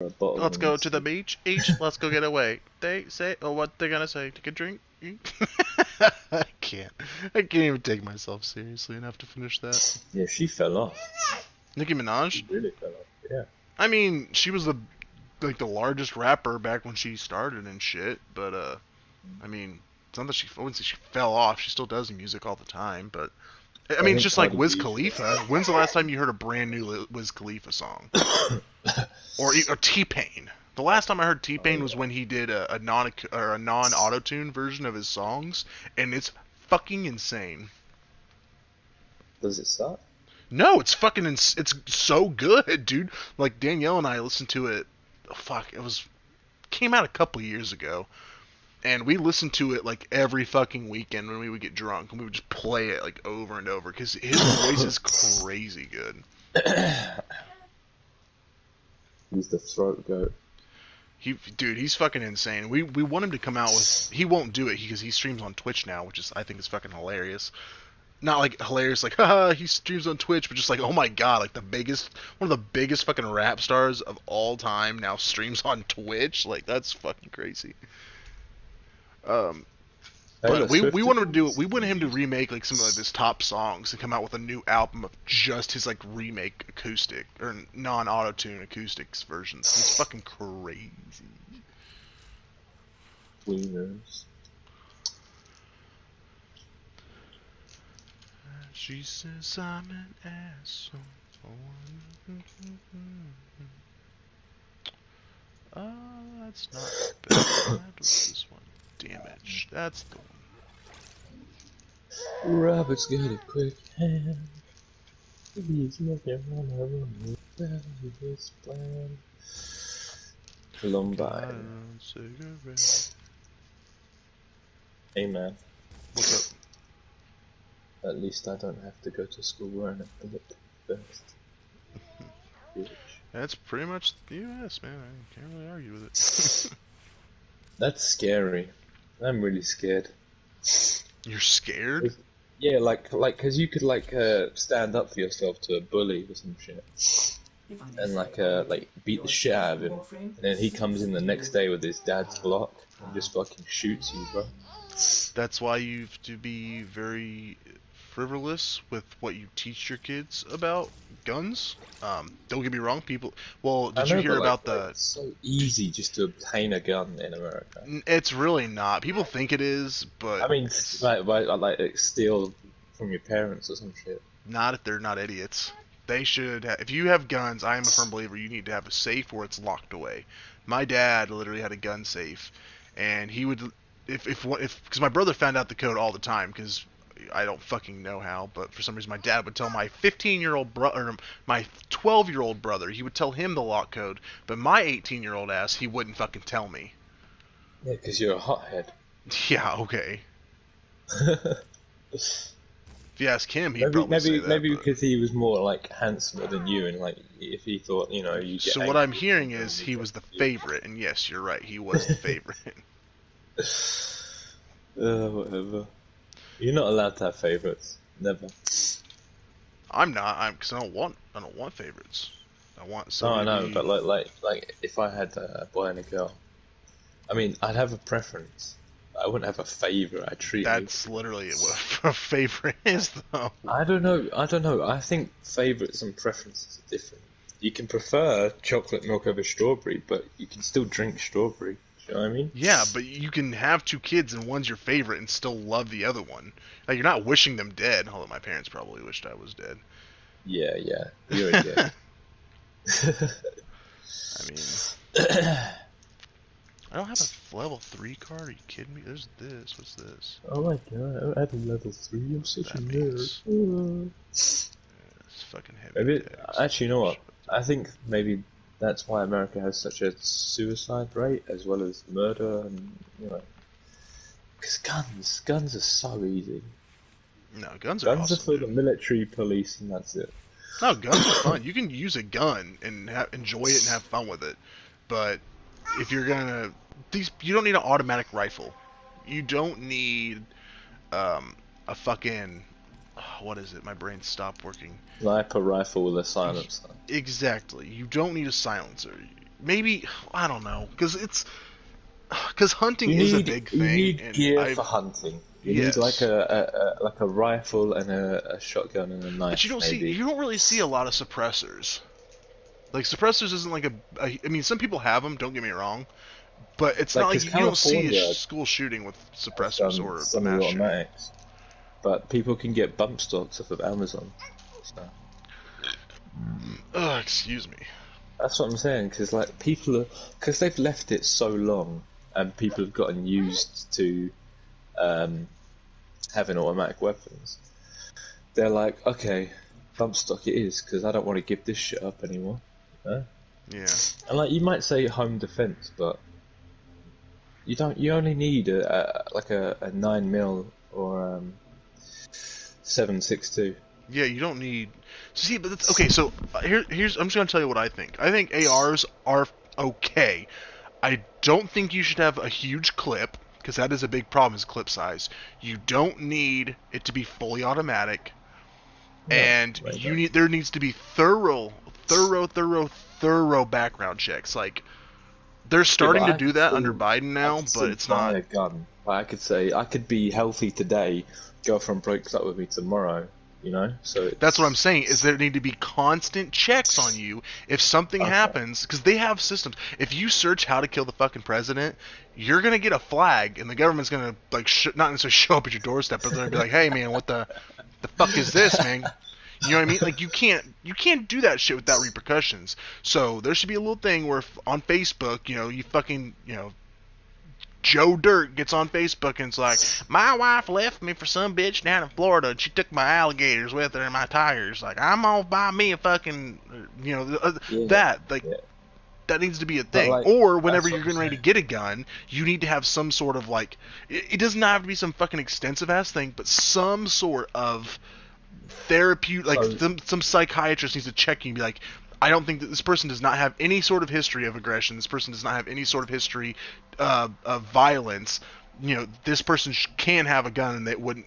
a bottle Let's of go to the whiskey. beach. Each, let's go get away. They say, oh, what they gonna say? Take a drink. I can't. I can't even take myself seriously enough to finish that. Yeah, she fell off. Nicki She Minaj. really fell off. Yeah. I mean, she was the largest rapper back when she started and shit. But I mean, it's not that I wouldn't say she fell off. She still does music all the time. But I I mean, it's think just like Cardi Wiz B fell Khalifa. When's the last time you heard a brand new Wiz Khalifa song? off. Or T Pain. The last time I heard T Oh Pain was yeah. when he did a non auto tune version of his songs, and it's fucking insane. Does it start? No, it's fucking it's so good, dude. Like Danielle and I listened to it. Oh, fuck, it was came out a couple years ago, and we listened to it like every fucking weekend when we would get drunk, and we would just play it like over and over because his voice is crazy good. He's the throat goat. Dude, he's fucking insane. We want him to come out with. He won't do it because he streams on Twitch now, which is I think is fucking hilarious. Not like hilarious, like haha, he streams on Twitch, but just like oh my god, like one of the biggest fucking rap stars of all time now streams on Twitch. Like that's fucking crazy. Um, Taylor but we Swift is want him to do. We in want him to music. remake like some of like, his top songs and come out with a new album of just his like remake acoustic or non auto tune acoustics versions. It's fucking crazy. Wieners. She says I'm an asshole. That's not bad. What's this one? Damage. That's the one. Robert's got a quick hand. He's making one of his plan. Got Columbine. a cigarette. Hey man, What's up? at least I don't have to go to school wearing a bullet vest. Bitch. That's pretty much the U.S., man. I can't really argue with it. That's scary. I'm really scared. You're scared? Yeah, cause you could stand up for yourself to a bully or some shit, and like beat the shit out of him, and then he comes in the next day with his dad's Glock and just fucking shoots you, bro. That's why you have to be very frivolous with what you teach your kids about guns. Don't get me wrong, people. Well, I did you know, hear but about like the? it's so easy just to obtain a gun in America. It's really not. People think it is, but I mean, it's like steal from your parents or some shit. not if they're not idiots. They should. If you have guns, I am a firm believer. You need to have a safe where it's locked away. My dad literally had a gun safe, and he would, if because my brother found out the code all the time because I don't fucking know how, but for some reason my dad would tell my 15-year-old brother, my 12-year-old brother, he would tell him the lock code, but my 18-year-old ass, he wouldn't fucking tell me. Yeah, because you're a hothead. Yeah, okay. If you ask him, he'd Maybe, probably say maybe, that, maybe but. because he was more like handsomer than you, and like if he thought, you get So what angry I'm or hearing something, is he'd he try was the to do favorite, and yes, you're right, he was the favorite. Whatever. You're not allowed to have favorites. Never. I'm not. I'm because I don't want favorites. I want No, somebody I to know, be. but like if I had a boy and a girl, I mean, I'd have a preference. I wouldn't have a favorite. I'd treat them That's equally. literally what a favorite is, though. I don't know. I don't know. I think favorites and preferences are different. You can prefer chocolate milk over strawberry, but you can still drink strawberry. Do you know what I mean? Yeah, but you can have two kids and one's your favorite and still love the other one. Like you're not wishing them dead, although my parents probably wished I was dead. Yeah, yeah. You're a dick. I mean, I don't have a level 3 card. Are you kidding me? There's this. What's this? Oh my god, I had a level 3, I'm What such a that nerd. means? It's fucking heavy Maybe, text. actually, you know what? I think maybe that's why America has such a suicide rate as well as murder and, because guns are so easy. No, guns are Guns are awesome, for the dude. military police and that's it. No, guns are fun. You can use a gun and enjoy it and have fun with it. But if you're gonna, you don't need an automatic rifle. You don't need a fucking what is it? My brain stopped working. Sniper rifle with a silencer. Exactly. You don't need a silencer. maybe I don't know, because hunting You is a need big you thing, need and gear for I've hunting. You need like yes, a rifle and a shotgun and a but knife, maybe. you don't really see a lot of suppressors. Like suppressors isn't like I mean, some people have them. Don't get me wrong, but it's not Like, like because you don't see a California school shooting with has suppressors or mass shooting. semi-automatics, but people can get bump stocks off of Amazon. So Ugh, excuse me. that's what I'm saying. Because like because they've left it so long, and people have gotten used to um, having automatic weapons. They're like, okay, bump stock it is, because I don't want to give this shit up anymore. You know? Yeah. And like you might say home defense, but you don't. You only need a 9 mil or 7.62. Yeah, you don't need. See, but that's okay. So here's I'm just gonna tell you what I think. I think ARs are okay. I don't think you should have a huge clip because that is a big problem. Is clip size. You don't need it to be fully automatic, No, and right back. there needs to be thorough background checks. Like they're Yeah, but starting to do that under Biden I now, could but still it's buy not. a gun. Like, I could say I could be healthy today. Girlfriend breaks up with me tomorrow. You know, so That's what I'm it's saying. Is there need to be constant checks on you if something okay. happens because they have systems. If you search how to kill the fucking president, you're gonna get a flag, and the government's gonna like not necessarily show up at your doorstep, but they're gonna be like, "Hey man, what the fuck is this, man?" You know what I mean? Like you can't do that shit without repercussions. So there should be a little thing where on Facebook, you fucking Joe Dirt gets on Facebook and it's like, my wife left me for some bitch down in Florida and she took my alligators with her and my tires. Like, I'm gonna buy me a fucking, Yeah, that. Like, yeah. that needs to be a But thing. like Or whenever that's what you're I'm getting ready to saying. get a gun, you need to have some sort of like, it doesn't have to be some fucking extensive ass thing, but some sort of therapeutic, like So some psychiatrist needs to check you and be like, I don't think that this person does not have any sort of history of aggression. This person does not have any sort of history of violence. This person can have a gun and they wouldn't.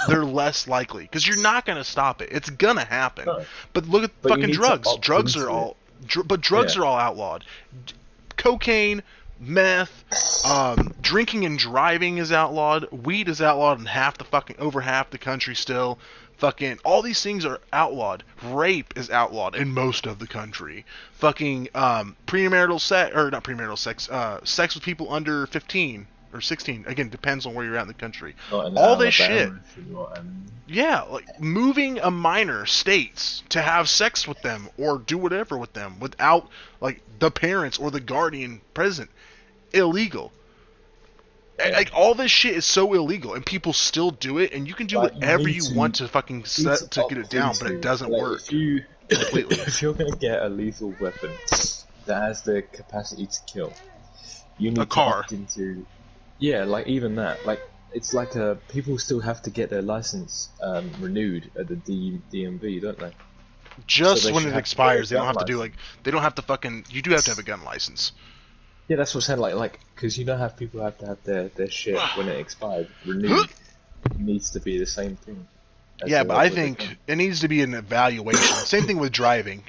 They're less likely because you're not gonna stop it. It's gonna happen. no, But look at but you fucking need to drugs. opt Drugs are into it. all, but drugs Yeah. are all outlawed. Cocaine, meth, drinking and driving is outlawed. Weed is outlawed in over half the country still. Fucking all these things are outlawed. Rape is outlawed in most of the country. Fucking premarital sex or not premarital sex, sex with people under 15 or 16. Again, depends on where you're at in the country. Not in All this shit. Alabama, if you know what I mean. Yeah, like moving a minor states to have sex with them or do whatever with them without like the parents or the guardian present, illegal. Yeah. Like all this shit is so illegal, and people still do it, and you can do Like you whatever you want to fucking need to set to get it opt down, but it into. doesn't Like work completely. if you're gonna get a lethal weapon that has the capacity to kill, you A need to car, opt into. Yeah, like even that. Like it's like people still have to get their license renewed at the DMV, don't they? So just they when should it have to get a expires, they don't gun have to do license. like they don't have to fucking. You do have to have a gun license. Yeah, that's what I'm saying. Like, because you know how people have to have their shit when it expires renewed. It needs to be the same thing as Yeah, but I with a gun. think it needs to be an evaluation. Same thing with driving.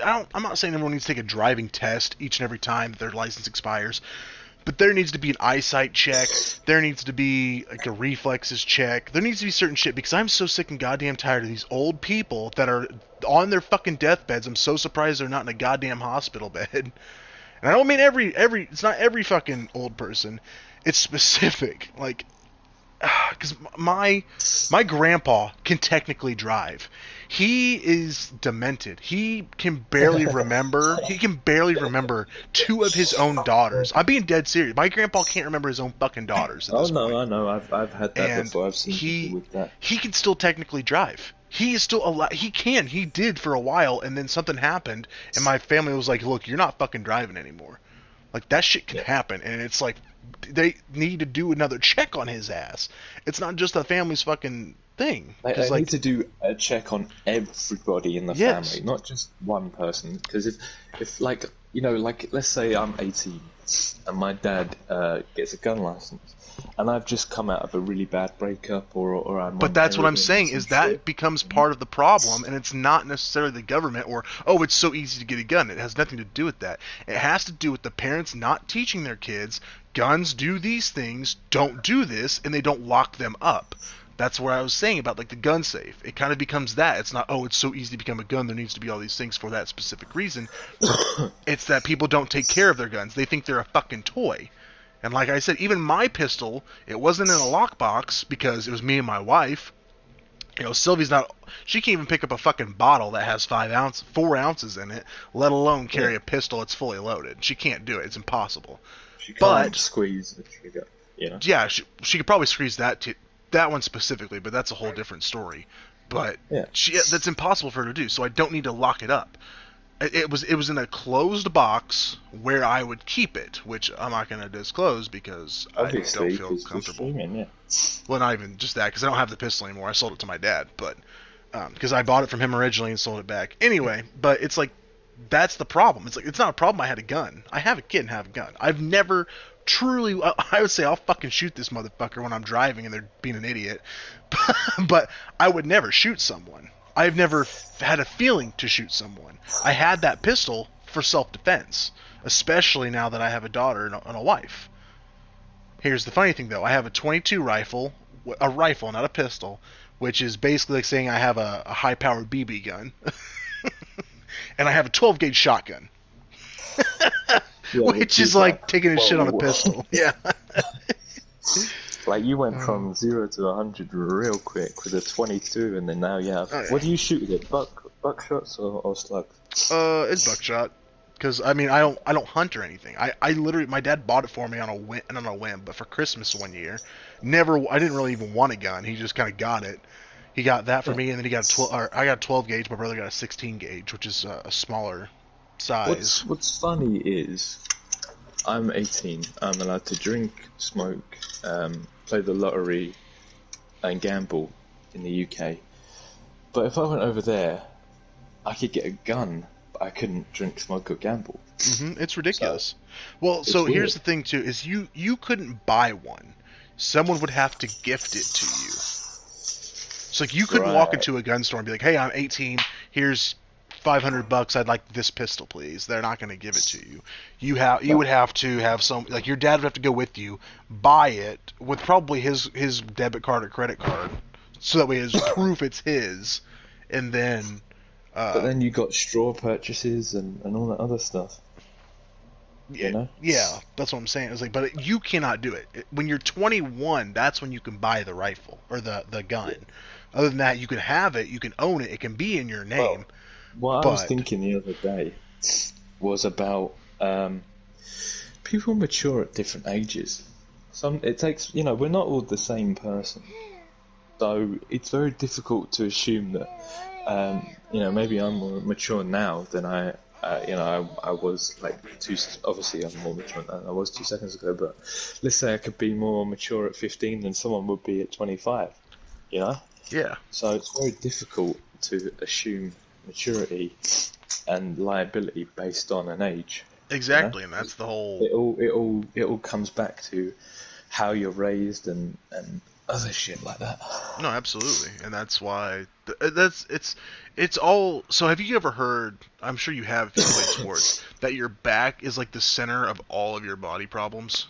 I'm not saying everyone needs to take a driving test each and every time their license expires, but there needs to be an eyesight check. There needs to be like a reflexes check. There needs to be certain shit because I'm so sick and goddamn tired of these old people that are on their fucking deathbeds. I'm so surprised they're not in a goddamn hospital bed. And I don't mean every. It's not every fucking old person. It's specific. Like because my grandpa can technically drive. He is demented. He can barely remember. He can barely remember two of his own daughters. I'm being dead serious. My grandpa can't remember his own fucking daughters at Oh this no, point. I know. I've had that And before. I've seen people he with that. he can still technically drive. He is still alive. He can. He did for a while, and then something happened, and my family was like, "Look, you're not fucking driving anymore." Like that shit can Yeah. happen, and it's like they need to do another check on his ass. It's not just the family's fucking thing. They Because need like, to do a check on everybody in the yes, family, not just one person. Because if like you know, like let's say I'm 18 and my dad gets a gun license, and I've just come out of a really bad breakup, or I'm But on that's what I'm heroin or saying, some is that shit. becomes part of the problem, and it's not necessarily the government or, oh, it's so easy to get a gun. It has nothing to do with that. It has to do with the parents not teaching their kids, guns do these things, don't do this, and they don't lock them up. That's what I was saying about like the gun safe. It kind of becomes that. It's not, oh, it's so easy to become a gun, there needs to be all these things for that specific reason. It's that people don't take care of their guns. They think they're a fucking toy. And like I said, even my pistol, it wasn't in a lockbox because it was me and my wife. You know, Sylvie's not. She can't even pick up a fucking bottle that has 4 ounces in it, let alone carry Yeah. a pistol that's fully loaded. She can't do it. It's impossible. She can't But squeeze the trigger, you know. yeah, she could probably squeeze that one specifically, but that's a whole different story. But Yeah. that's impossible for her to do. So I don't need to lock it up. It was in a closed box where I would keep it, which I'm not going to disclose because I don't Obviously, feel because you're comfortable. streaming, yeah. Well, not even just that, because I don't have the pistol anymore. I sold it to my dad, but because I bought it from him originally and sold it back. Anyway, but it's like that's the problem. It's like it's not a problem. I had a gun. I have a kid and have a gun. I've never truly. I would say I'll fucking shoot this motherfucker when I'm driving and they're being an idiot, but I would never shoot someone. I've never had a feeling to shoot someone. I had that pistol for self-defense, especially now that I have a daughter and a wife. Here's the funny thing, though. I have a 22 rifle, not a pistol, which is basically like saying I have a high-powered BB gun, and I have a 12 gauge shotgun, Yeah, which is like taking a shit on a whoa. pistol. Yeah. Like you went from 0 to 100 real quick with a 22, and then now you have. Oh, yeah. What do you shoot with it? Buckshots or slugs? It's buckshot. Because I mean, I don't hunt or anything. I literally, my dad bought it for me on a whim, but for Christmas one year, I didn't really even want a gun. He just kind of got it. He got that for me, and then he got I got a 12 gauge. My brother got a 16 gauge, which is a smaller size. What's funny is I'm 18. I'm allowed to drink, smoke, play the lottery, and gamble in the UK. But if I went over there, I could get a gun, but I couldn't drink, smoke, or gamble. It's ridiculous. Well, it's so here's weird. the thing too: is you couldn't buy one. Someone would have to gift it to you. So like you couldn't walk Right. into a gun store and be like, "Hey, I'm 18. Here's $500. I'd like this pistol, please." They're not going to give it to you. You would have to have some, like, your dad would have to go with you, buy it with probably his debit card or credit card, so that way it's proof it's his, and then. But then you got straw purchases and all that other stuff. You know? Yeah, that's what I'm saying. It's like, but you cannot do it. When you're 21, that's when you can buy the rifle or the gun. Other than that, you can have it, you can own it, it can be in your name. What I was But- thinking the other day was about people mature at different ages. It takes, we're not all the same person, so it's very difficult to assume that, maybe I'm more mature now than I was like obviously I'm more mature than I was 2 seconds ago, but let's say I could be more mature at 15 than someone would be at 25, you know? Yeah. So it's very difficult to assume maturity and liability based on an age. Exactly, and that's the whole. It all comes back to how you're raised and other shit like that. No, absolutely, and that's why it's all. So, have you ever heard? I'm sure you have if you played sports. That your back is like the center of all of your body problems.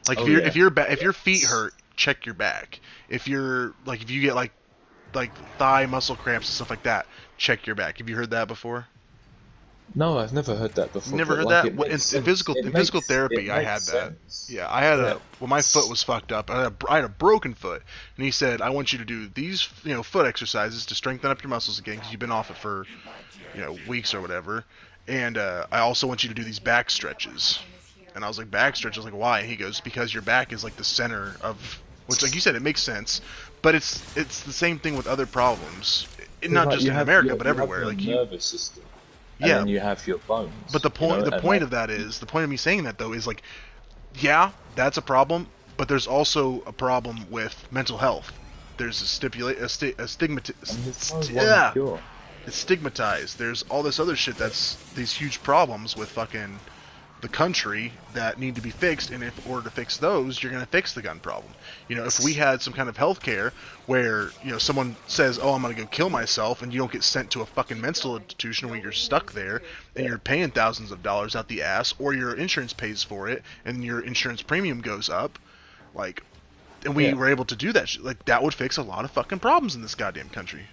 Like if your feet hurt, check your back. If you get like thigh muscle cramps and stuff like that, check your back. Have you heard that before? No, I've never heard that before. Never but, heard like, that? it makes In sense. physical It in physical makes- therapy, it I had makes that. sense. Yeah, I had Yeah. when my foot was fucked up. I had a broken foot, and he said, "I want you to do these, foot exercises to strengthen up your muscles again because you've been off it for, weeks or whatever. And I also want you to do these back stretches." And I was like, "Back stretches? Like why?" And he goes, "Because your back is like the center of," which, like you said, it makes sense. But it's the same thing with other problems, not Like, just you in have America, your- but you have everywhere. your Like nervous system. And Yeah. then you have your bones. But the point and, of like, that is the point of me saying that though is like, yeah, that's a problem, but there's also a problem with mental health. There's a and there's no one yeah. cure. It's stigmatized. There's all this other shit that's these huge problems with fucking the country that need to be fixed, and if in order to fix those, you're going to fix the gun problem. You know, if we had some kind of health care where, you know, someone says, oh, I'm going to go kill myself, and you don't get sent to a fucking mental institution where you're stuck there, and you're paying thousands of dollars out the ass, or your insurance pays for it, and your insurance premium goes up, like, and we were able to do that, like, that would fix a lot of fucking problems in this goddamn country.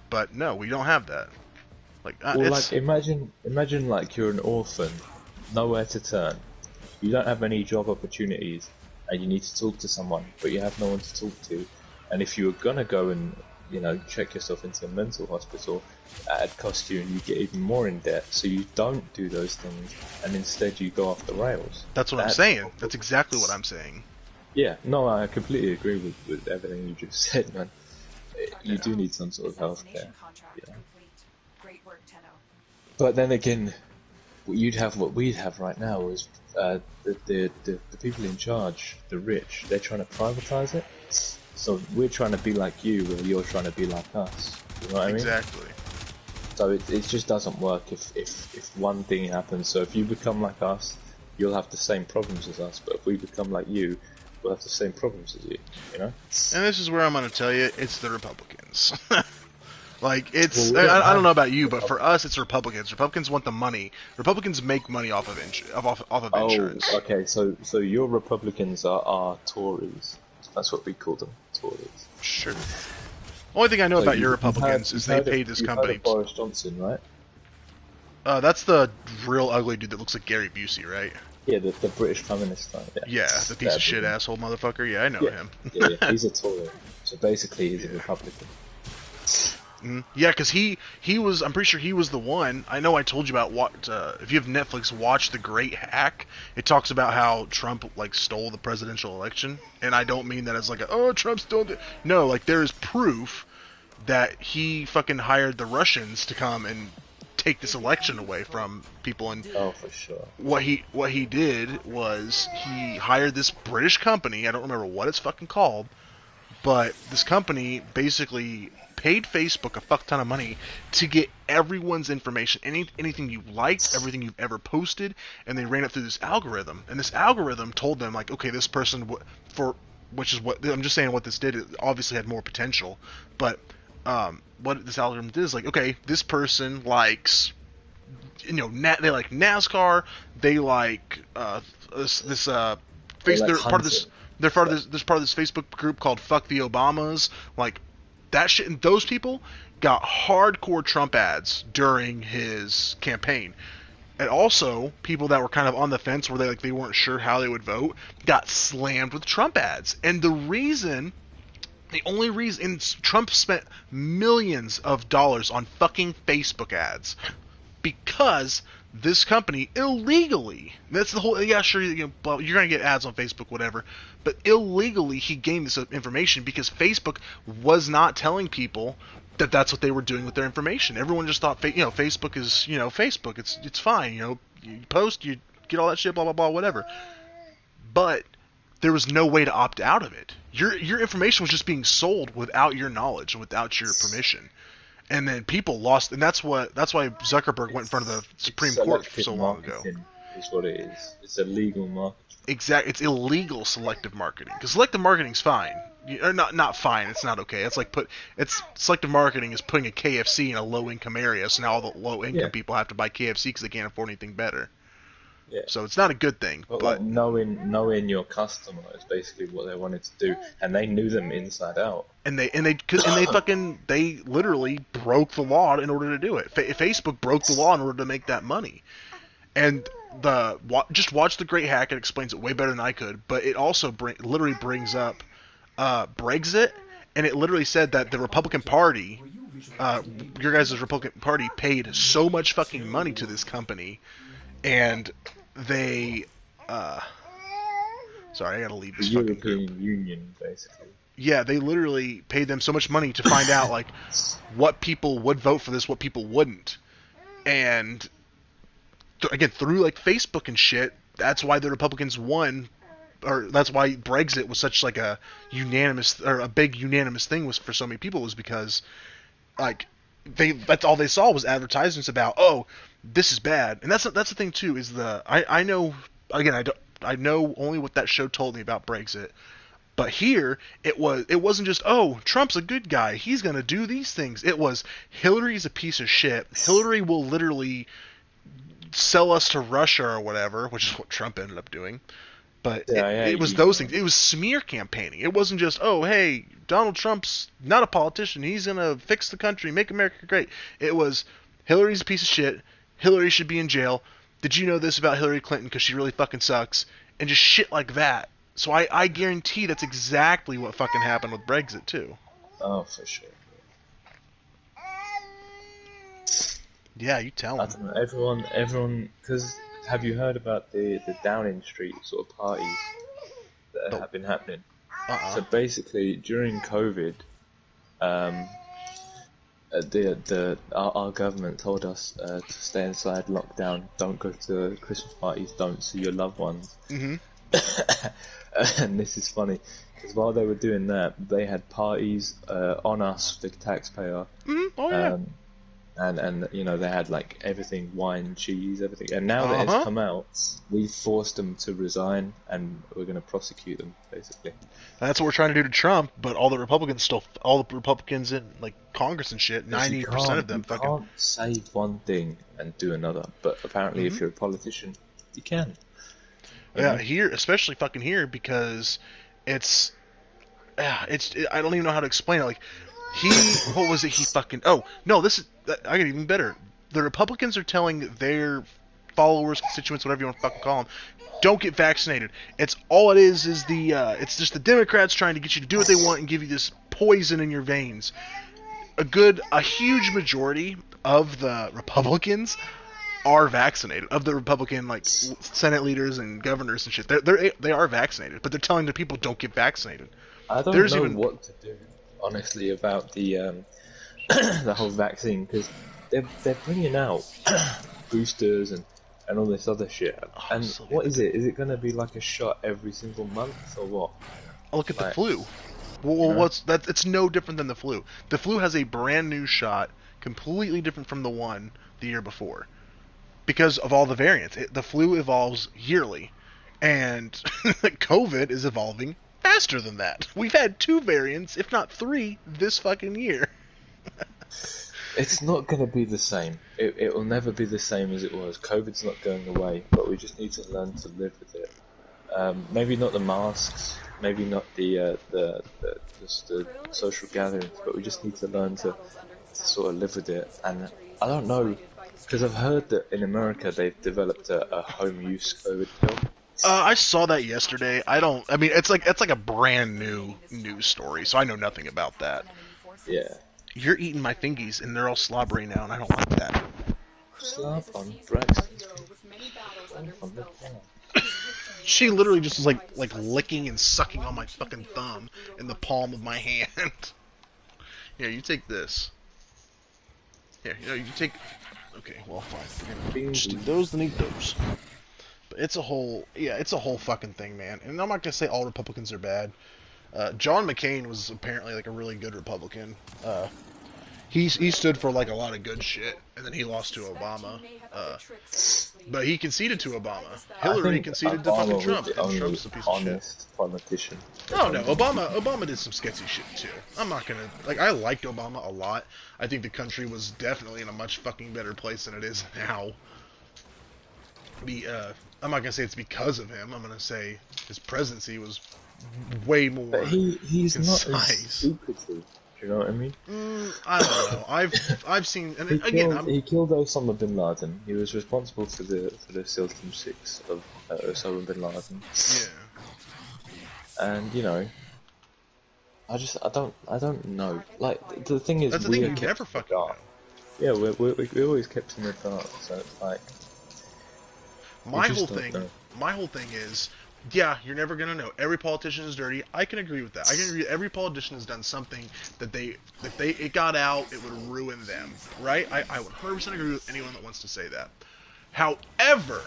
But no, we don't have that. Like, Well, like imagine like you're an orphan, nowhere to turn. You don't have any job opportunities, and you need to talk to someone, but you have no one to talk to. And if you were gonna go and, you know, check yourself into a mental hospital, that'd cost you, and you get even more in debt. So you don't do those things, and instead you go off the rails. That's what I'm saying. That's exactly what I'm saying. Yeah, no, I completely agree with everything you just said, man. You do need some sort of healthcare. Yeah. But then again, what we'd have right now is the people in charge, the rich, they're trying to privatize it. So we're trying to be like you, or you're trying to be like us. You know what I mean? Exactly. So it just doesn't work if one thing happens. So if you become like us, you'll have the same problems as us. But if we become like you, we'll have the same problems as you. You know? And this is where I'm going to tell you, it's the Republicans. Like, it's, Well, I don't know about you, but for us, it's Republicans. Republicans want the money. Republicans make money off of insurance. Oh, okay. So your Republicans are Tories. That's what we call them, Tories. Sure. Only thing I know about your Republicans is they paid this company. You've heard of Boris Johnson, right? That's the real ugly dude that looks like Gary Busey, right? Yeah, the British Prime Minister. Yeah, the piece of shit asshole motherfucker. Yeah, I know him. Yeah, he's a Tory. So basically, he's a Republican. Yeah, because he was, I'm pretty sure he was the one, I know I told you about what, if you have Netflix, watch The Great Hack. It talks about how Trump, like, stole the presidential election, and I don't mean that as like, Trump stole it. No, like, there is proof that he fucking hired the Russians to come and take this election away from people, and for sure. What he did was he hired this British company, I don't remember what it's fucking called, but this company basically paid Facebook a fuck ton of money to get everyone's information, anything you liked, everything you've ever posted, and they ran it through this algorithm. And this algorithm told them, like, okay, this person, which is what, I'm just saying what this did, it obviously had more potential, but what this algorithm did is, like, okay, this person likes, you know, they like NASCAR, they like they're part of this. They're part of this Facebook group called Fuck the Obamas. Like, that shit, and those people got hardcore Trump ads during his campaign. And also, people that were kind of on the fence where they weren't sure how they would vote got slammed with Trump ads. And the only reason Trump spent millions of dollars on fucking Facebook ads because this company illegally, that's the whole, yeah, sure, you're going to get ads on Facebook, whatever, but illegally he gained this information because Facebook was not telling people that that's what they were doing with their information. Everyone just thought, Facebook is, Facebook, it's fine, you post, you get all that shit, blah, blah, blah, whatever. But there was no way to opt out of it. Your information was just being sold without your knowledge, without your permission. And then people lost, and that's why Zuckerberg went in front of the Supreme Court so long ago. Is what it is. It's illegal marketing. Exactly, it's illegal selective marketing. Because selective marketing's fine, or not fine. It's not okay. It's like selective marketing is putting a KFC in a low-income area, so now all the low-income people have to buy KFC because they can't afford anything better. Yeah. So it's not a good thing. But like knowing your customer is basically what they wanted to do, and they knew them inside out. And they literally broke the law in order to do it. Facebook broke the law in order to make that money. And just watch The Great Hack. It explains it way better than I could. But it also literally brings up Brexit, and it literally said that the Republican Party, your guys' Republican Party, paid so much fucking money to this company, and they sorry, I gotta leave this fucking group. European Union, basically. Yeah, they literally paid them so much money to find out, like, what people would vote for this, what people wouldn't. And, again, through, like, Facebook and shit, that's why the Republicans won, or that's why Brexit was such, like, a big unanimous thing for so many people, was because, like, that's all they saw was advertisements about, oh, this is bad. And that's the thing too, is I know, again, I know only what that show told me about Brexit. But here it wasn't just, oh, Trump's a good guy, he's gonna do these things. It was, Hillary's a piece of shit. Hillary will literally sell us to Russia or whatever, which is what Trump ended up doing. But it was those things. It was smear campaigning. It wasn't just, oh, hey, Donald Trump's not a politician, he's gonna fix the country, make America great. It was, Hillary's a piece of shit, Hillary should be in jail, did you know this about Hillary Clinton because she really fucking sucks, and just shit like that. So I guarantee that's exactly what fucking happened with Brexit too. Oh, for sure. Yeah, you tell I them. don't know, everyone, because have you heard about the Downing Street sort of parties that have been happening? So basically, during COVID, um, our government told us to stay inside, lockdown, don't go to Christmas parties, don't see your loved ones. Mm-hmm. And this is funny, because while they were doing that, they had parties on us, the taxpayer. Mm-hmm. Oh yeah. And you know, they had like everything, wine, cheese, everything. And now that it's come out, we forced them to resign, and we're going to prosecute them, basically. That's what we're trying to do to Trump, but all the Republicans in like Congress and shit, 90% of them fucking. You can't say one thing and do another, but apparently if you're a politician, you can. Yeah, here, especially fucking here, because it's I don't even know how to explain it. Like, what was it? He fucking, oh no, I get even better. The Republicans are telling their followers, constituents, whatever you want to fucking call them, don't get vaccinated. It's all it is it's just the Democrats trying to get you to do what they want and give you this poison in your veins. A huge majority of the Republicans are vaccinated. Of the Republican like Senate leaders and governors and shit, they are vaccinated, but they're telling the people don't get vaccinated. I don't know what to do, honestly, about the the whole vaccine, because they're bringing out boosters and all this other shit. And what is it? Is it going to be like a shot every single month or what? Look at the flu. Well, it's no different than the flu. The flu has a brand new shot, completely different from the one the year before, because of all the variants. The flu evolves yearly, and COVID is evolving faster than that. We've had 2 variants, if not 3, this fucking year. It's not going to be the same. It will never be the same as it was. COVID's not going away, but we just need to learn to live with it. Maybe not the masks, maybe not the social gatherings, but we just need to learn to sort of live with it. And I don't know, because I've heard that in America they've developed a home use COVID pill. I saw that yesterday. I mean, it's like a brand new news story, so I know nothing about that. Yeah. You're eating my fingies, and they're all slobbery now, and I don't like that. Slob on Braxton. She literally just was like licking and sucking on my fucking thumb in the palm of my hand. Here, you take this. Here, you take. Okay, well, fine. Just eat those, then eat those. But it's a whole fucking thing, man. And I'm not gonna say all Republicans are bad. John McCain was apparently like a really good Republican. He stood for like a lot of good shit, and then he lost to Obama. But he conceded to Obama. Hillary conceded to fucking Trump. And Trump's a piece of shit. Politician. Oh no, Obama did some sketchy shit too. I'm not gonna I liked Obama a lot. I think the country was definitely in a much fucking better place than it is now. I'm not gonna say it's because of him. I'm gonna say his presidency was way more. But he's concise. Not as secretive. Do you know what I mean? I don't know. I've seen, and he killed Osama bin Laden. He was responsible for the SEAL Team 6 of Osama bin Laden. Yeah. And you know, I don't know. Like the thing is, that's the thing. You never fucking know. Yeah, we always kept in the dark. So it's like my whole thing is. Yeah, you're never gonna know. Every politician is dirty. I can agree with that. I can agree. Every politician has done something that it got out, it would ruin them, right? I would 100% agree with anyone that wants to say that. However,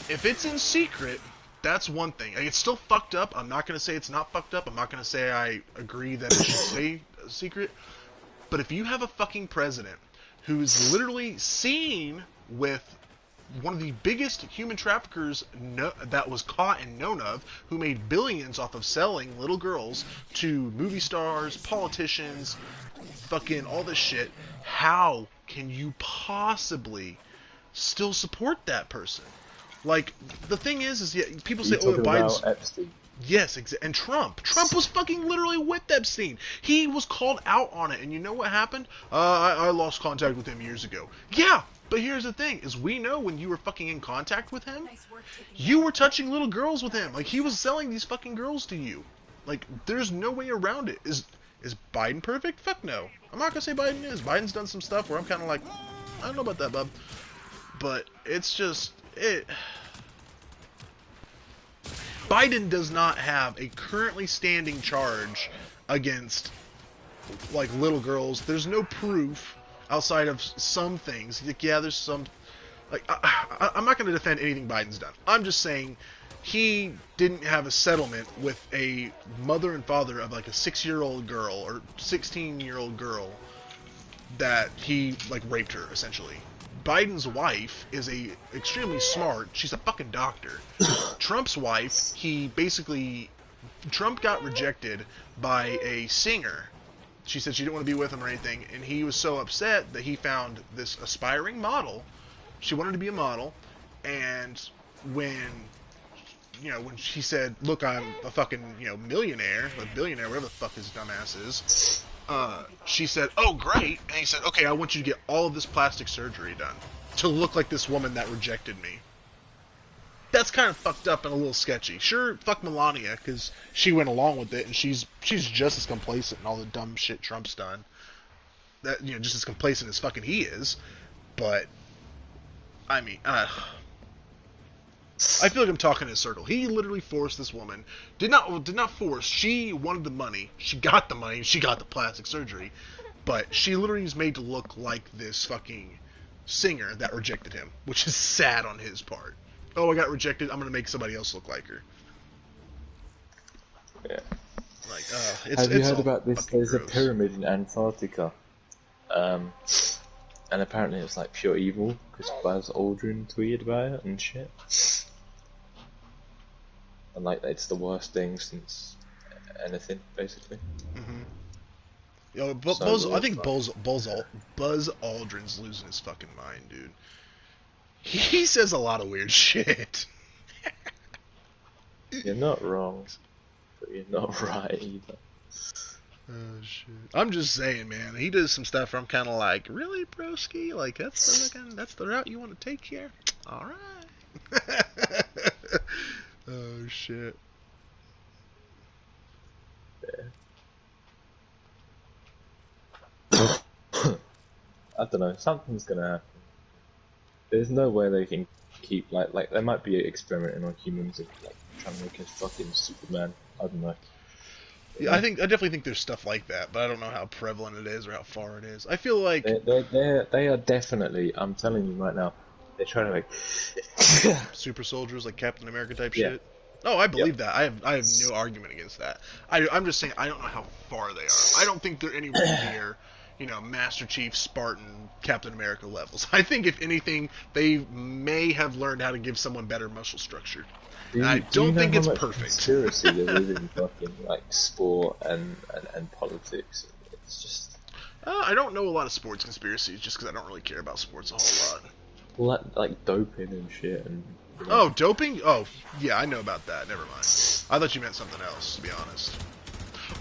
if it's in secret, that's one thing. Like, it's still fucked up. I'm not gonna say it's not fucked up. I'm not gonna say I agree that it should stay secret. But if you have a fucking president who's literally seen with one of the biggest human traffickers that was caught and known of, who made billions off of selling little girls to movie stars, politicians, fucking all this shit, how can you possibly still support that person? Like, the thing is yeah, people say, oh, Biden's... Epstein? Yes, and Trump was fucking literally with Epstein. He was called out on it, and you know what happened? I lost contact with him years ago. Yeah, but here's the thing, is we know when you were fucking in contact with him, you were touching little girls with him. Like, he was selling these fucking girls to you. Like, there's no way around it. Is Biden perfect? Fuck no. I'm not gonna say Biden is. Biden's done some stuff where I'm kind of like, I don't know about that, bub. But it's just, Biden does not have a currently standing charge against, like, little girls. There's no proof outside of some things. Like, yeah, there's some... Like, I'm not going to defend anything Biden's done. I'm just saying he didn't have a settlement with a mother and father of, like, a 6-year-old girl or 16-year-old girl that he, like, raped her, essentially. Biden's wife is extremely smart. She's a fucking doctor. Trump's wife, Trump got rejected by a singer. She said she didn't want to be with him or anything, and he was so upset that he found this aspiring model. She wanted to be a model, and when she said, look, I'm a fucking, millionaire, a billionaire, whatever the fuck his dumbass is, she said, oh, great. And he said, okay, I want you to get all of this plastic surgery done to look like this woman that rejected me. That's kind of fucked up and a little sketchy. Sure, fuck Melania, because she went along with it, and she's just as complacent in all the dumb shit Trump's done. That, just as complacent as fucking he is. But, I mean, I feel like I'm talking in a circle. He literally forced this woman. Did not force. She wanted the money. She got the money. She got the plastic surgery. But she literally was made to look like this fucking singer that rejected him, which is sad on his part. Oh, I got rejected. I'm gonna make somebody else look like her. Yeah. Like, have you heard about this? There's gross. A pyramid in Antarctica. And apparently it's like pure evil because Buzz Aldrin tweeted about it and shit. And like it's the worst thing since anything, basically. Mm-hmm. Yo, I think Buzz Aldrin's losing his fucking mind, dude. He says a lot of weird shit. You're not wrong, but you're not right either. Oh shit! I'm just saying, man. He does some stuff where I'm kind of like, really, broski? Like that's the route you want to take here? All right. Oh shit. Yeah. I don't know. Something's gonna happen. There's no way they can keep like they might be experimenting on humans and like trying to make a fucking Superman. I don't know. Yeah, I definitely think there's stuff like that, but I don't know how prevalent it is or how far it is. I feel like they are definitely. I'm telling you right now, they're trying to make super soldiers like Captain America type shit. Oh, I believe that. I have no argument against that. I'm just saying I don't know how far they are. I don't think they're anywhere near, Master Chief, Spartan, Captain America levels. I think if anything, they may have learned how to give someone better muscle structure. I don't think it's perfect. Conspiracy there is in fucking like sport and politics. It's just. I don't know a lot of sports conspiracies just because I don't really care about sports a whole lot. Well, like doping and shit and. Oh, doping? Oh, yeah, I know about that. Never mind. I thought you meant something else, to be honest.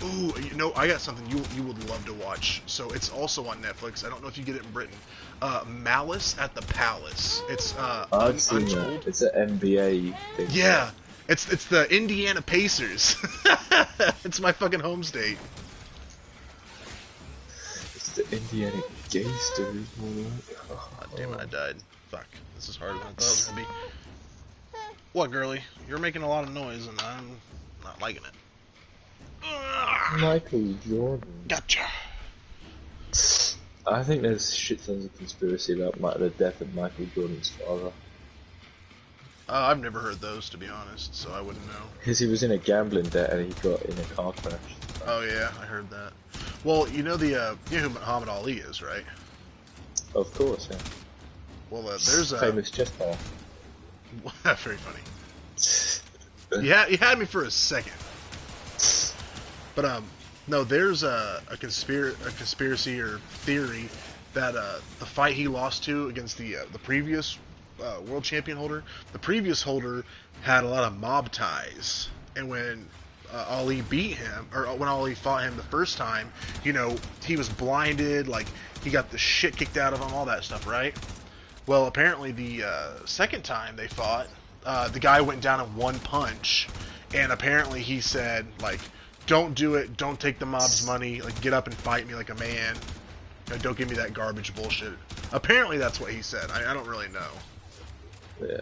Ooh, I got something you would love to watch. So it's also on Netflix. I don't know if you get it in Britain. Malice at the Palace. It's I've seen that. It's an NBA thing. Yeah, it's the Indiana Pacers. It's my fucking home state. It's the Indiana Gangsters. God damn it, I died. Fuck, this is harder than I thought it was gonna be. What, girly? You're making a lot of noise, and I'm not liking it. Michael Jordan. Gotcha. I think there's shit tons of conspiracy about the death of Michael Jordan's father. I've never heard those, to be honest, so I wouldn't know. Because he was in a gambling debt and he got in a car crash. Oh yeah, I heard that. Well, you know you know who Muhammad Ali is, right? Of course, yeah. Well, there's a Famous chess player. very funny. You had me for a second, but no, there's a conspiracy or theory that the fight he lost to against the previous world champion holder, the previous holder had a lot of mob ties, and when Ali beat him, or when Ali fought him the first time, you know, he was blinded, like he got the shit kicked out of him, all that stuff, right? Well, apparently the second time they fought, the guy went down in one punch, and apparently he said, like, don't do it, don't take the mob's money, like, get up and fight me like a man, don't give me that garbage bullshit. Apparently that's what he said. I don't really know. Yeah.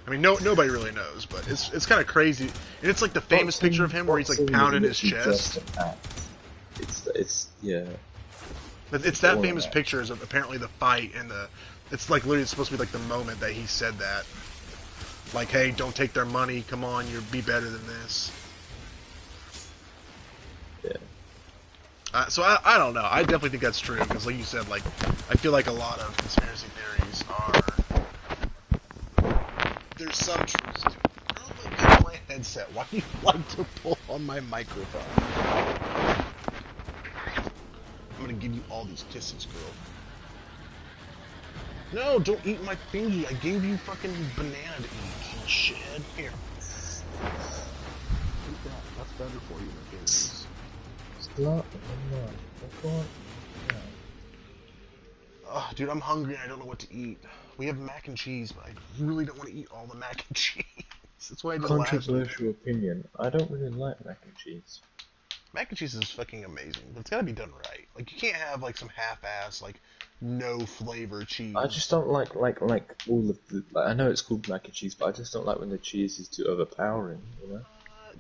I mean, nobody really knows, but it's kind of crazy, and it's like the famous picture of him where he's like pounding his chest. It's yeah. But it's that famous picture is apparently the fight, and it's like literally supposed to be like the moment that he said that, like, hey, don't take their money, come on, be better than this. Yeah. So I don't know. I definitely think that's true because, like you said, like I feel like a lot of conspiracy theories are. There's some truth to it. Oh my god, my headset. Why do you like to pull on my microphone? I'm gonna give you all these kisses, girl. No, don't eat my thingy. I gave you fucking banana to eat, you shit. Here. Eat that. That's better for you than berries. It's not. Come on. Oh, dude, I'm hungry and I don't know what to eat. We have mac and cheese, but I really don't want to eat all the mac and cheese. That's why I did Controversial opinion. I don't really like mac and cheese. Mac and cheese is fucking amazing, but it's gotta be done right. Like, you can't have, like, some half-ass, like, no flavor cheese. I just don't like all of the. Like, I know it's called mac and cheese, but I just don't like when the cheese is too overpowering. You know.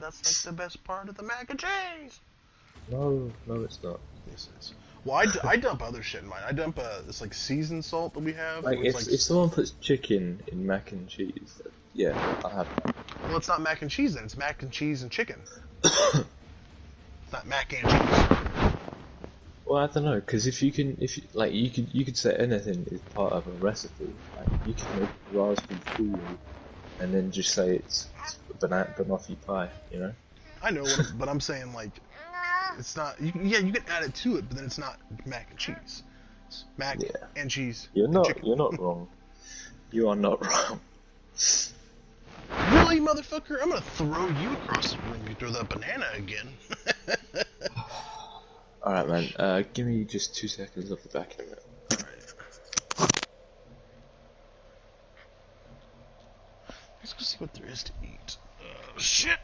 That's like the best part of the mac and cheese. No, it's not. Yes, it is. Well, I dump other shit in mine. I dump this like seasoned salt that we have. Like if someone puts chicken in mac and cheese, yeah, I'll have that. Well, it's not mac and cheese then. It's mac and cheese and chicken. It's not mac and cheese. Well, I don't know, because if you could say anything is part of a recipe. Like you can make raspberry food, and then just say it's banoffee pie. You know. I know, but I'm saying like. It's not. You can add it to it, but then it's not mac and cheese. It's mac and cheese. You're not. Chicken. You're not wrong. You are not wrong. Really, motherfucker? I'm gonna throw you across the room. You throw that banana again. All right, man. Give me just 2 seconds off the back of it. Alright. Let's go see what there is to eat. Shit.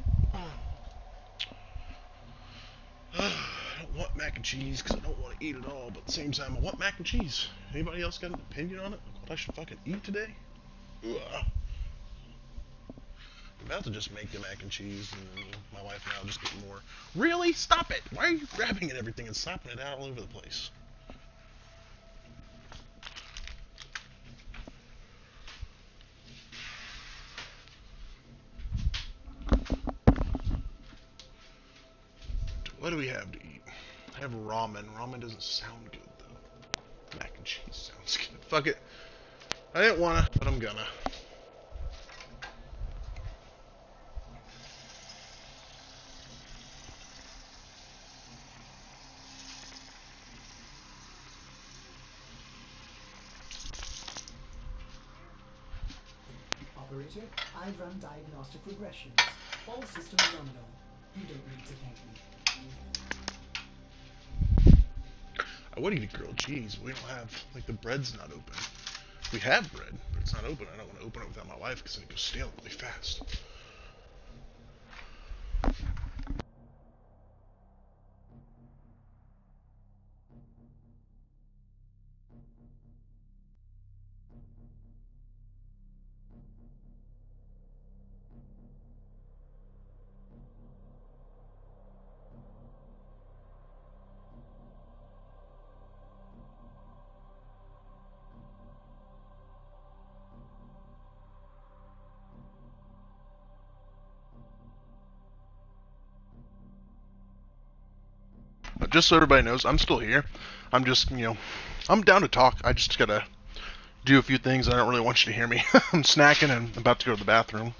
I don't want mac and cheese because I don't want to eat it all, but at the same time, I want mac and cheese. Anybody else got an opinion on it? What I should fucking eat today? Ugh. I'm about to just make the mac and cheese, and my wife and I will just get more. Really? Stop it! Why are you grabbing at everything and slapping it out all over the place? What do we have to eat? I have ramen. Ramen doesn't sound good, though. Mac and cheese sounds good. Fuck it. I didn't wanna, but I'm gonna. Operator, I've run diagnostic regressions. All systems nominal. You don't need to thank me. I would eat a grilled cheese, but we don't have, like, the bread's not open. We have bread, but it's not open. I don't want to open it without my wife because it goes stale really fast. just so everybody knows, I'm still here. I'm just, I'm down to talk. I just gotta do a few things. I don't really want you to hear me. I'm snacking and about to go to the bathroom.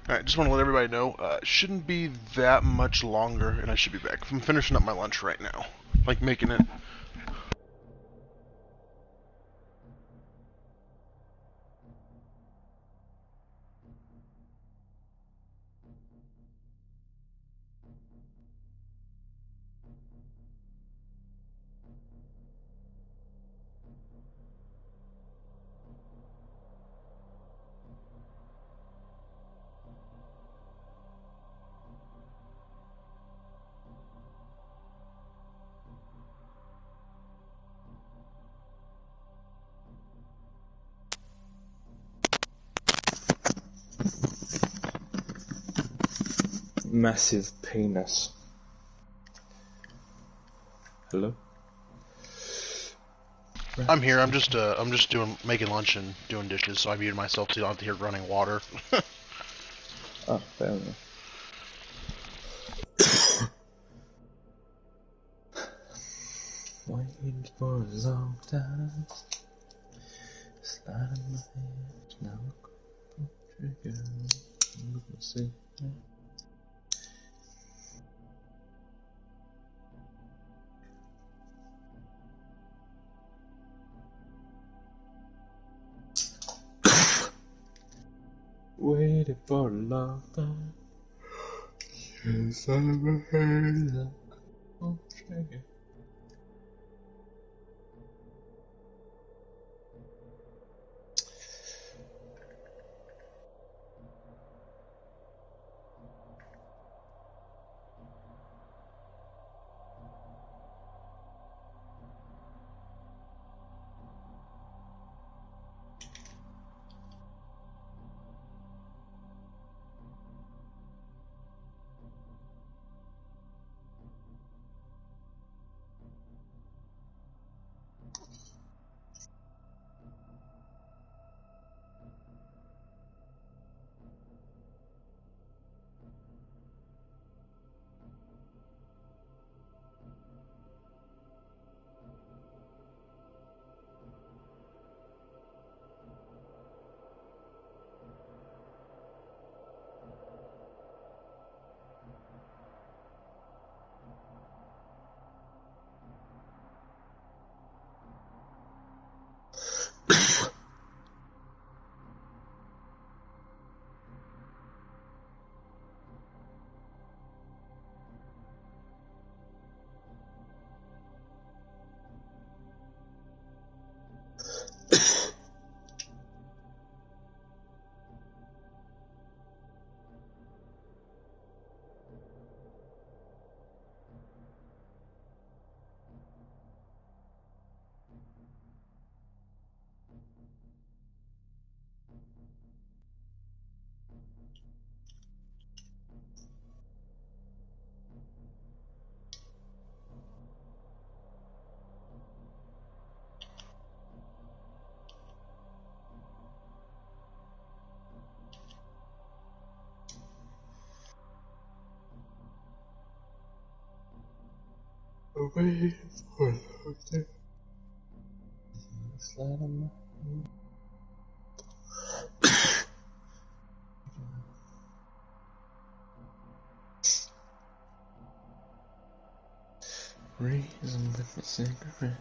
Alright, just want to let everybody know, it shouldn't be that much longer, and I should be back. I'm finishing up my lunch right now. Like, making it. Massive penis. Hello? I'm here, I'm just making lunch and doing dishes, so I muted myself so you don't have to hear running water. Oh, fair enough. Waiting for a long time. Sliding my hands now. Trigger. See. Waiting for a long time. Sliding my hands now. Trigger. Waiting for a long time. Sliding my hands. Reason with a cigarette.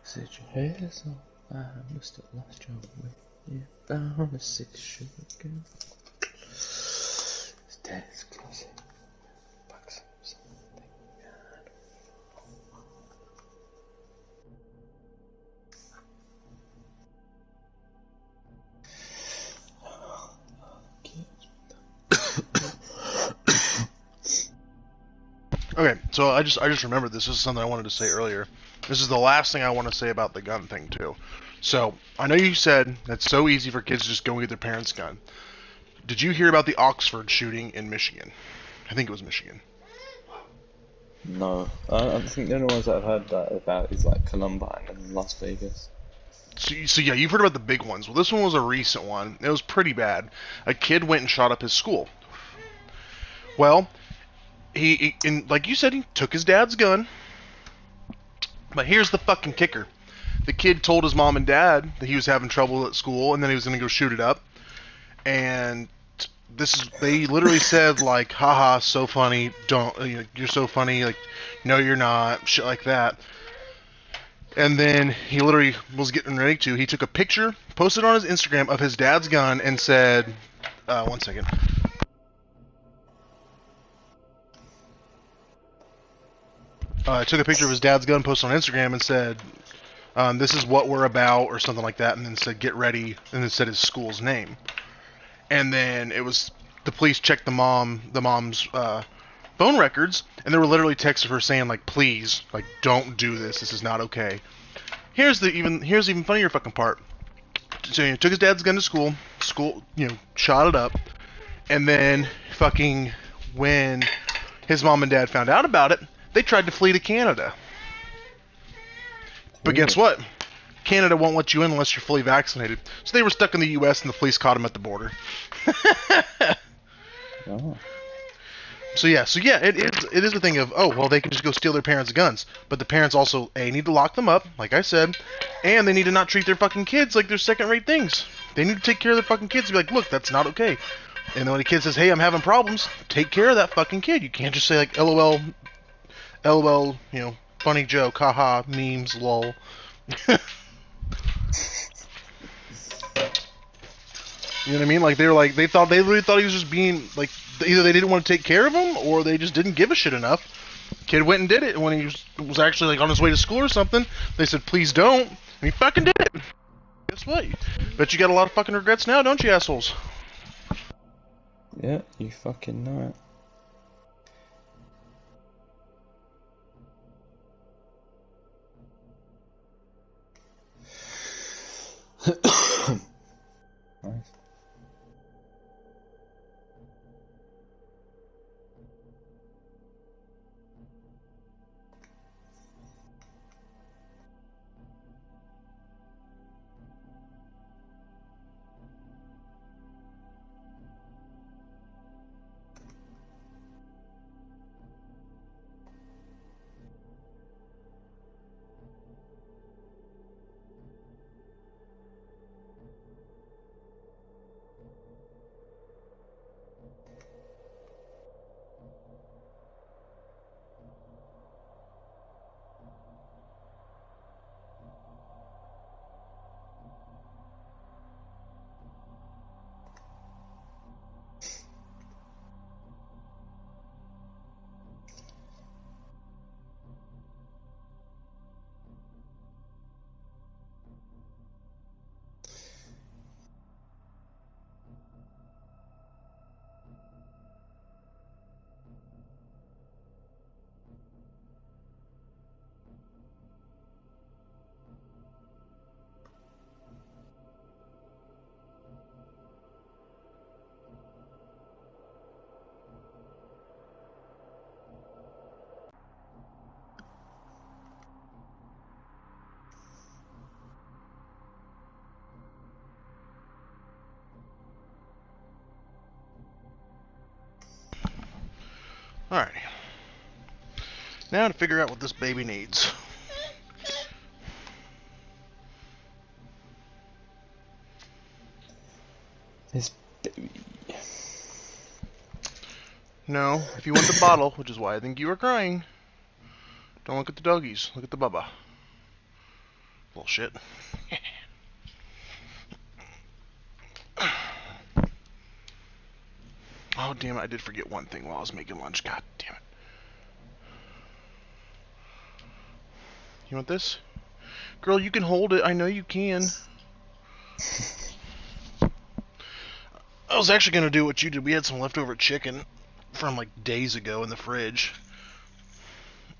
Said your hair's on fire, must have lost your way. You found a 6 sugar. His dad's closet. Bucks something. Okay, so I just remembered this. This is something I wanted to say earlier. This is the last thing I want to say about the gun thing too. So I know you said it's so easy for kids to just go and get their parents' gun. Did you hear about the Oxford shooting in Michigan? I think it was Michigan. No, I think the only ones that I've heard that about is like Columbine and Las Vegas. So yeah, you've heard about the big ones. Well, this one was a recent one. It was pretty bad. A kid went and shot up his school. Well, he like you said, he took his dad's gun. But here's the fucking kicker. The kid told his mom and dad that he was having trouble at school and then he was going to go shoot it up. And They literally said like, haha, so funny, don't, you're so funny, like, no you're not, shit like that. And then he literally was getting ready to, he took a picture, posted on his Instagram of his dad's gun and said, one second. Took a picture of his dad's gun, posted on Instagram and said, this is what we're about, or something like that, and then said, get ready, and then said his school's name. And then it was, the police checked the mom's, phone records, and they were literally texting her saying, like, please, like, don't do this, this is not okay. Here's the even funnier fucking part. So he took his dad's gun to school, shot it up, and then fucking when his mom and dad found out about it, they tried to flee to Canada. But guess what? Canada won't let you in unless you're fully vaccinated. So they were stuck in the U.S. and the police caught them at the border. Oh. So yeah, it is a thing of, oh, well, they can just go steal their parents' guns. But the parents also, A, need to lock them up, like I said, and they need to not treat their fucking kids like they're second-rate things. They need to take care of their fucking kids and be like, look, that's not okay. And then when a kid says, hey, I'm having problems, take care of that fucking kid. You can't just say, like, LOL, funny joke, haha, memes, lol. You know what I mean? Like, they really thought he was just being, like, either they didn't want to take care of him, or they just didn't give a shit enough. Kid went and did it, and when he was actually, like, on his way to school or something, they said, please don't, and he fucking did it. Guess what? Bet you got a lot of fucking regrets now, don't you, assholes? Yeah, you fucking know it. Nice. Alrighty. Now to figure out what this baby needs. This baby. No, if you want the bottle, which is why I think you are crying, don't look at the doggies, look at the bubba. Bullshit. Oh, damn it, I did forget one thing while I was making lunch. God damn it. You want this? Girl, you can hold it. I know you can. I was actually going to do what you did. We had some leftover chicken from, like, days ago in the fridge.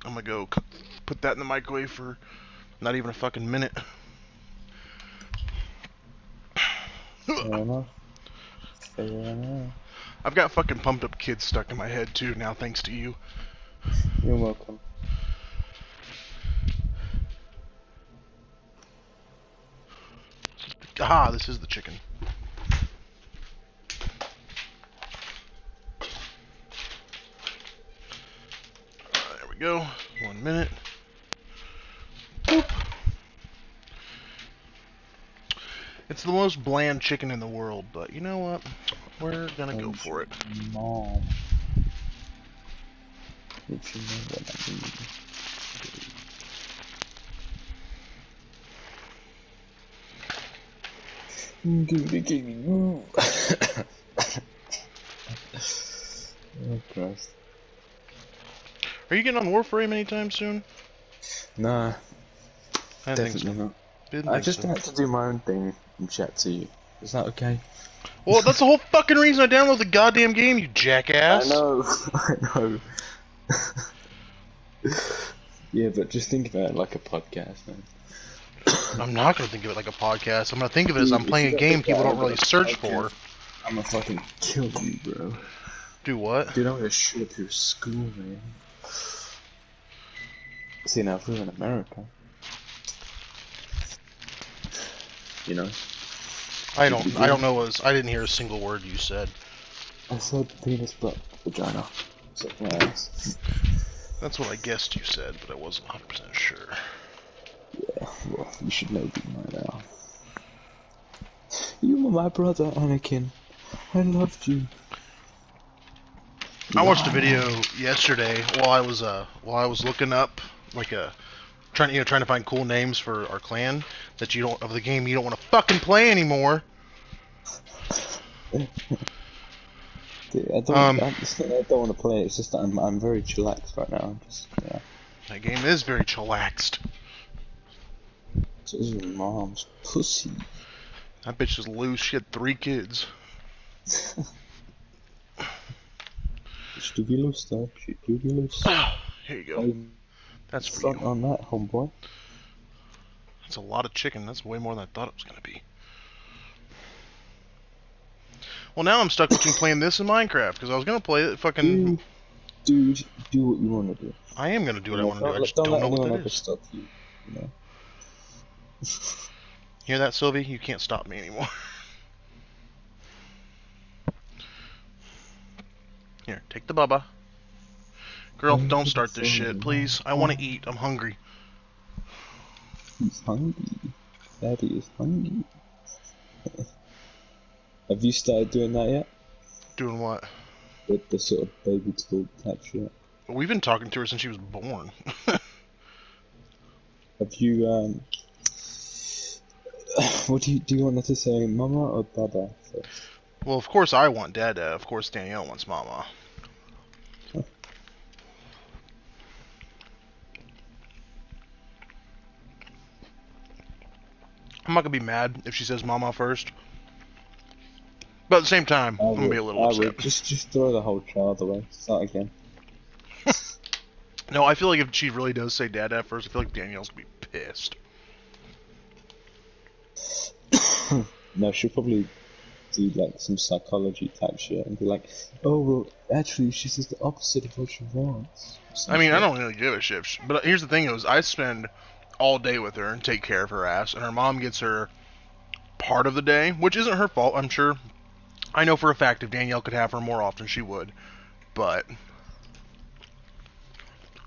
I'm going to go put that in the microwave for not even a fucking minute. Fair enough. Fair enough. I've got fucking pumped up kids stuck in my head too now, thanks to you. You're welcome. Aha, this is the chicken. There we go. 1 minute. Boop. It's the most bland chicken in the world, but you know what? We're gonna go for it. Mom. If you know what I mean. Oh Christ. Are you getting on Warframe anytime soon? Nah, I didn't think definitely so. not. Didn't I think just so. had to do my own thing and chat to you. Is that okay? Well, that's the whole fucking reason I downloaded the goddamn game, you jackass. I know, I know. Yeah, but just think about it like a podcast, man. I'm not gonna think of it like a podcast. I'm gonna think of it as Dude, I'm if you playing a don't game think people about don't it really like a search podcast, for. I'm gonna fucking kill you, bro. Do what? Dude, I'm gonna shoot up your school, man. See, now if we were in America, you know? I don't know I didn't hear a single word you said. I said penis, butt, vagina. So, ass. That's what I guessed you said, but I wasn't 100% sure. Yeah, well, you should know me by now. You were my brother, Anakin. I loved you. I watched a video yesterday while I was looking up trying to find cool names for our clan that you don't of the game you don't want to fucking play anymore. Dude, I don't want to play it. It's just that I'm very chillaxed right now. Yeah. That game is very chillaxed. So this is your mom's pussy. That bitch is loose. She had 3 kids. She do be loose though. She do be loose. Here you go. That's for Front you. on that, homeboy. That's a lot of chicken. That's way more than I thought it was gonna be. Well, now I'm stuck between playing this and Minecraft because I was gonna play it fucking. Dude, do what you want to do. I am gonna do what I want to do. I just don't don't let know what anyone that ever is. stop you. You know. Hear that, Sylvie? You can't stop me anymore. Here, take the bubba. Girl, don't start this shit, please. I want to eat. I'm hungry. He's hungry. Daddy is hungry. Have you started doing that yet? Doing what? The sort of baby talk type shit. We've been talking to her since she was born. Have you what do you want her to say, mama or dada first? Well, of course I want Dada. Of course Danielle wants Mama. I'm not gonna be mad if she says Mama first. But at the same time, I'm gonna be a little upset. Would just throw the whole child away. Start again. No, I feel like if she really does say Dada first, I feel like Danielle's gonna be pissed. No, she'll probably do like some psychology type shit and be like, oh well, actually she says the opposite of what she wants. I mean, I don't really give a shit. But here's the thing: is I spend all day with her and take care of her ass, and her mom gets her part of the day, which isn't her fault. I'm sure. I know for a fact if Danielle could have her more often, she would. But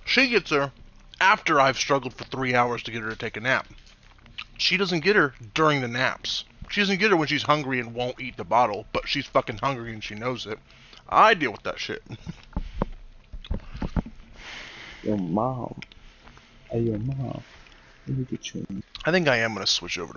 she gets her after I've struggled for 3 hours to get her to take a nap. She doesn't get her during the naps. She doesn't get her when she's hungry and won't eat the bottle, but she's fucking hungry and she knows it. I deal with that shit. Your mom. Hey, your mom. Let me get you. I think I am going to switch over to